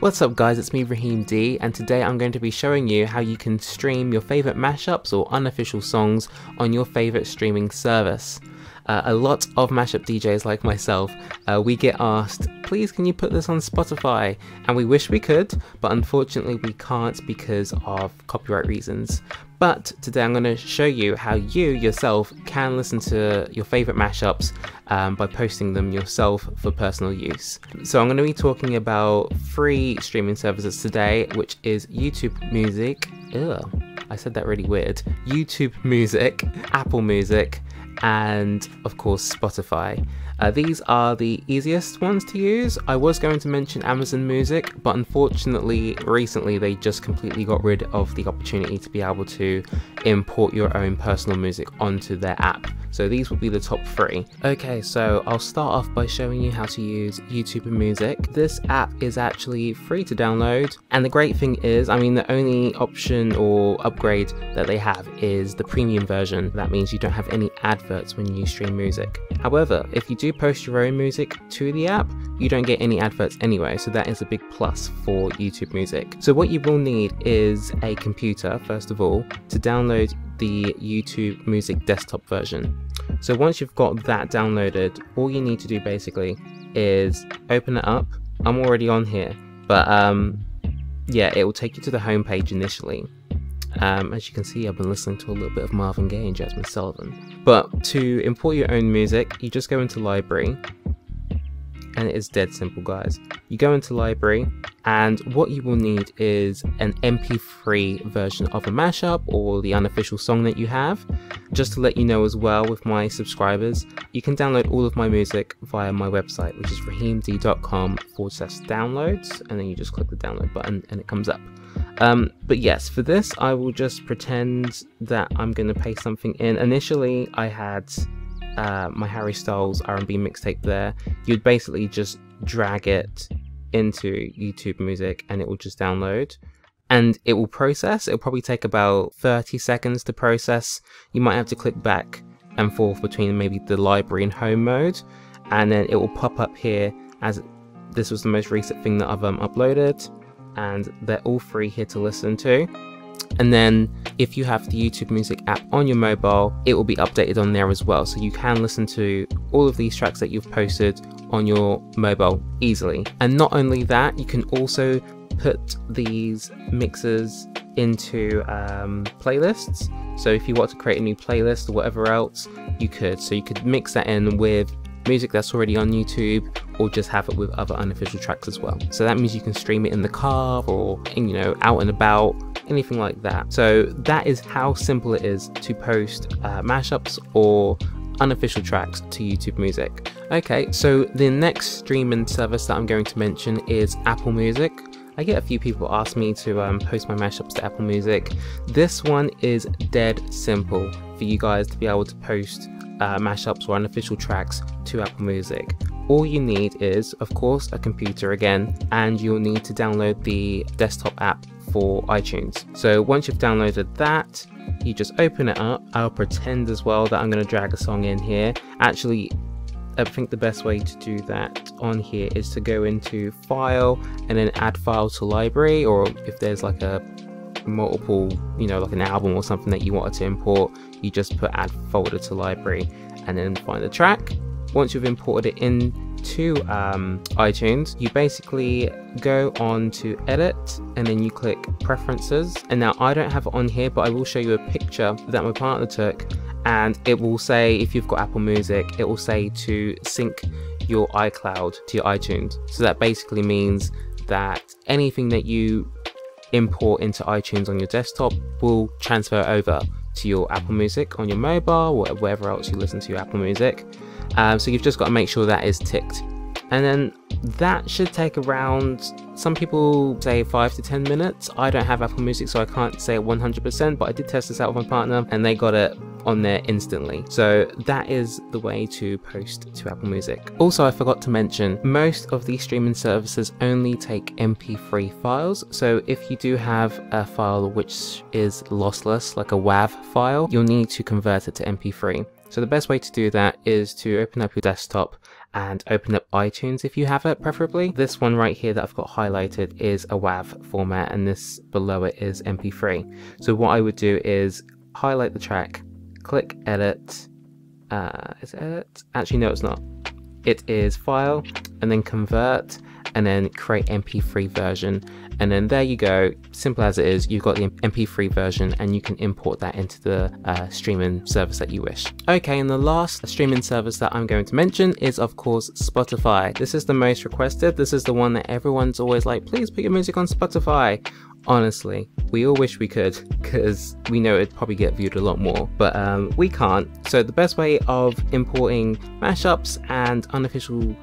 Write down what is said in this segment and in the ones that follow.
What's up guys, it's me Raheem D, and today I'm going to be showing you how you can stream your favourite mashups or unofficial songs on your favourite streaming service. A lot of mashup DJs like myself, we get asked, please can you put this on Spotify? And we wish we could, but unfortunately we can't because of copyright reasons. But today I'm going to show you how you yourself can listen to your favourite mashups by posting them yourself for personal use. So I'm going to be talking about free streaming services today, which is YouTube Music, I said that really weird, YouTube Music, Apple Music, and of course Spotify. These are the easiest ones to use. I was going to mention Amazon Music, but unfortunately recently they just completely got rid of the opportunity to be able to import your own personal music onto their app. So these will be the top three. Okay, so I'll start off by showing you how to use YouTube Music. This app is actually free to download, and the great thing is, I mean, the only option or upgrade that they have is the premium version. That means you don't have any adverts when you stream music. However, if you do post your own music to the app, you don't get any adverts anyway, so that is a big plus for YouTube Music. So what you will need is a computer, first of all, to download the YouTube Music desktop version. So once you've got that downloaded, all you need to do basically is open it up. I'm already on here, but yeah, it will take you to the home page initially. As you can see, I've been listening to a little bit of Marvin Gaye and Jasmine Sullivan. But to import your own music, you just go into library, and it is dead simple, guys. You go into library, and what you will need is an MP3 version of a mashup or the unofficial song that you have. Just to let you know as well, with my subscribers, you can download all of my music via my website, which is raheemd.com/downloads, and then you just click the download button and it comes up. But yes, for this I will just pretend that I'm going to paste something in. Initially I had my Harry Styles R&B mixtape there. You'd basically just drag it into YouTube Music and it will just download, and it will process. It'll probably take about 30 seconds to process. You might have to click back and forth between maybe the library and home mode, and then it will pop up here as this was the most recent thing that I've uploaded, and they're all free here to listen to. And then if you have the YouTube Music app on your mobile, it will be updated on there as well, so you can listen to all of these tracks that you've posted on your mobile easily. And not only that, you can also put these mixes into playlists. So if you want to create a new playlist or whatever else, you could. So you could mix that in with music that's already on YouTube, or just have it with other unofficial tracks as well. So that means you can stream it in the car, or out and about, anything like that. So that is how simple it is to post mashups or unofficial tracks to YouTube Music. Okay, so the next streaming service that I'm going to mention is Apple Music. I get a few people ask me to post my mashups to Apple Music. This one is dead simple for you guys to be able to post mashups or unofficial tracks to Apple Music. All you need is, of course, a computer again, and you'll need to download the desktop app for iTunes. So once you've downloaded that, you just open it up. I'll pretend as well that I'm going to drag a song in here. Actually, I think the best way to do that on here is to go into File and then Add File to Library, or if there's like a multiple, like an album or something that you wanted to import, you just put Add Folder to Library and then find the track. Once you've imported it into iTunes, you basically go on to Edit and then you click Preferences. And now I don't have it on here, but I will show you a picture that my partner took, and it will say, if you've got Apple Music, it will say to sync your iCloud to your iTunes. So that basically means that anything that you import into iTunes on your desktop will transfer over to your Apple Music on your mobile or wherever else you listen to your Apple Music. So you've just got to make sure that is ticked, and then that should take around, some people say 5 to 10 minutes. I don't have Apple Music, so I can't say 100%, but I did test this out with my partner and they got it on there instantly. So that is the way to post to Apple Music. Also, I forgot to mention, most of these streaming services only take MP3 files. So if you do have a file which is lossless, like a WAV file, you'll need to convert it to MP3. So the best way to do that is to open up your desktop and open up iTunes if you have it, preferably. This one right here that I've got highlighted is a WAV format, and this below it is MP3. So what I would do is highlight the track, click edit. Is it edit? Actually, no, it's not. It is file, and then convert, and then create MP3 version. And then there you go, simple as it is, you've got the MP3 version and you can import that into the streaming service that you wish. Okay, and the last streaming service that I'm going to mention is of course Spotify. This is the most requested. This is the one that everyone's always like, please put your music on Spotify. Honestly, we all wish we could, because we know it'd probably get viewed a lot more, but we can't. So the best way of importing mashups and unofficial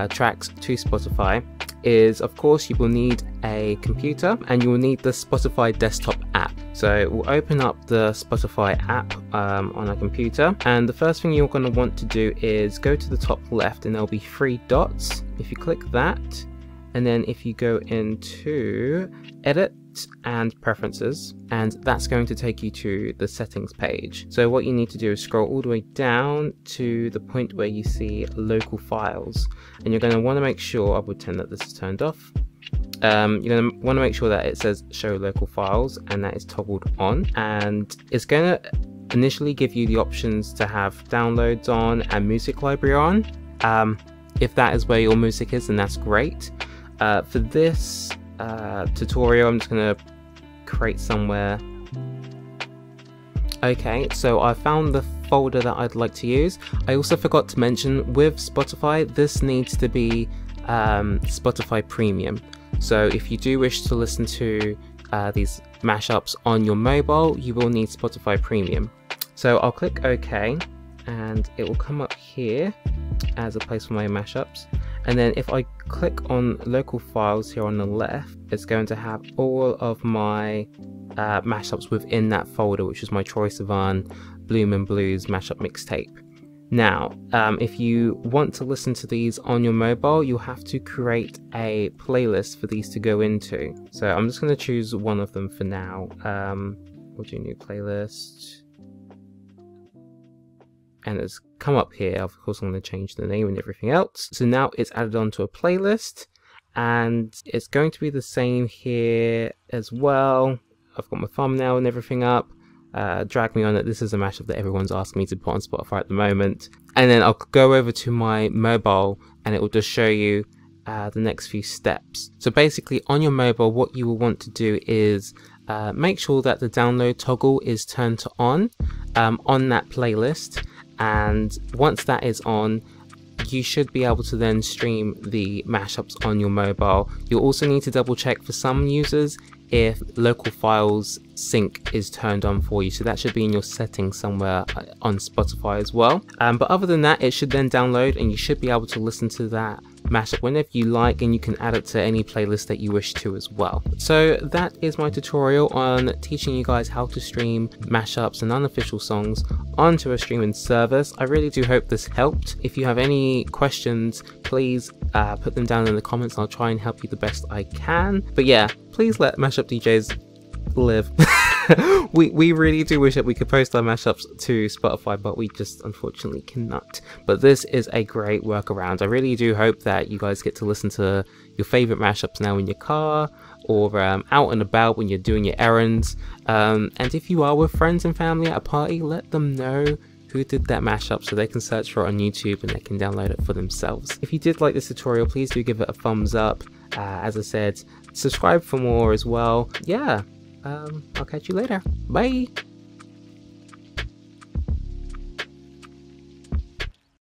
tracks to Spotify is, of course, you will need a computer and you will need the Spotify desktop app. So we'll open up the Spotify app on a computer, and the first thing you're going to want to do is go to the top left and there'll be 3 dots. If you click that, and then if you go into edit and preferences, and that's going to take you to the settings page. So what you need to do is scroll all the way down to the point where you see local files, and you're going to want to make sure, I'll pretend that this is turned off. You're going to want to make sure that it says show local files and that is toggled on, and it's going to initially give you the options to have downloads on and music library on. If that is where your music is, then that's great. For this tutorial, I'm just going to create somewhere. Okay, so I found the folder that I'd like to use. I also forgot to mention, with Spotify, this needs to be Spotify Premium. So if you do wish to listen to these mashups on your mobile, you will need Spotify Premium. So I'll click OK, and it will come up here as a place for my mashups. And then if I click on local files here on the left, it's going to have all of my mashups within that folder, which is my Troye Sivan Bloom and Blues mashup mixtape. Now, if you want to listen to these on your mobile, you'll have to create a playlist for these to go into. So I'm just going to choose one of them for now. We'll do new playlist. And it's come up here. Of course, I'm going to change the name and everything else. So now it's added onto a playlist, and it's going to be the same here as well. I've got my thumbnail and everything up. Drag me on it. This is a mashup that everyone's asking me to put on Spotify at the moment. And then I'll go over to my mobile and it will just show you the next few steps. So basically on your mobile, what you will want to do is make sure that the download toggle is turned to on that playlist. And once that is on, you should be able to then stream the mashups on your mobile. You'll also need to double check for some users if local files sync is turned on for you, so that should be in your settings somewhere on Spotify as well. But other than that, it should then download and you should be able to listen to that mashup whenever you like, and you can add it to any playlist that you wish to as well. So that is my tutorial on teaching you guys how to stream mashups and unofficial songs onto a streaming service. I really do hope this helped. If you have any questions, please put them down in the comments. I'll try and help you the best I can. But yeah, please let mashup DJs live. we really do wish that we could post our mashups to Spotify, but we just unfortunately cannot. But this is a great workaround. I really do hope that you guys get to listen to your favorite mashups now in your car or out and about when you're doing your errands. And if you are with friends and family at a party, let them know who did that mashup so they can search for it on YouTube and they can download it for themselves. If you did like this tutorial, please do give it a thumbs up. As I said, subscribe for more as well. Yeah. I'll catch you later. Bye.